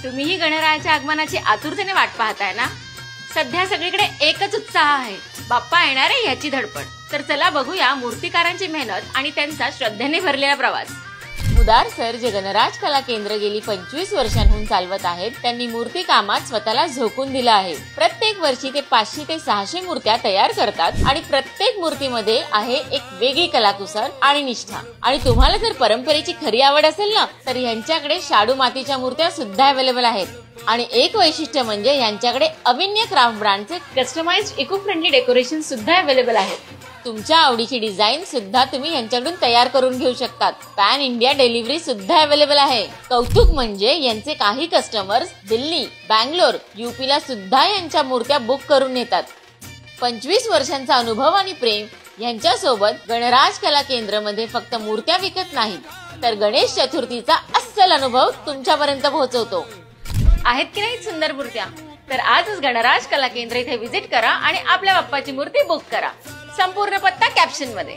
तुम्हीही गणरायाच्या आगमनाची आतुरतेने वाट पाहताय ना? सध्या सगळीकडे एकच उत्साह आहे, बाप्पा येणार आहे याची धडपड. तर चला बघूया मूर्तिकारांची मेहनत आणि त्यांचा श्रद्धेने भरलेला प्रवास. उदार सर जे गणराज कला केंद्र गेली 25 वर्षांहून चालवत आहेत, त्यांनी मूर्ती कामात स्वतःला झोकून दिलं आहे. प्रत्येक वर्षी ते 500 ते 600 मूर्त्या तयार करतात आणि प्रत्येक मूर्तीमध्ये आहे एक वेगळी कलाकुसर आणि निष्ठा. आणि तुम्हाला जर परंपरेची खरी आवड असेल ना, तर यांच्याकडे शाडू मातीच्या मूर्त्या सुद्धा अवेलेबल आहेत. आणि एक वैशिष्ट्य म्हणजे यांच्याकडे अविन्य क्राफ्ट ब्रँडचे कस्टमाइज्ड इको फ्रेंडली डेकोरेशन सुद्धा अवेलेबल आहेत. तुमच्या आवडीची डिझाईन सुद्धा तुम्ही यांच्याकडून तयार करून घेऊ शकतात. पॅन इंडिया डिलिव्हरी सुद्धा अवेलेबल आहे. कौतुक म्हणजे यांचे काही कस्टमर्स दिल्ली, बँगलोर, यूपी ला सुद्धा यांच्या मूर्त्या बुक करून नेतात. 25 वर्षांचा अनुभव आणि प्रेम यांच्यासोबत गणराज कला केंद्र मध्ये फक्त मूर्त्या विकत नाहीत, तर गणेश चतुर्थीचा अस्सल अनुभव तुमच्यापर्यंत पोहोचवतो. आहेत की नाही सुंदर मूर्त्या? तर आजच गणराज कला केंद्र इथे व्हिजिट करा आणि आपल्या बाप्पाची मूर्ती बुक करा. संपूर्ण पत्ता कॅप्शन मध्ये.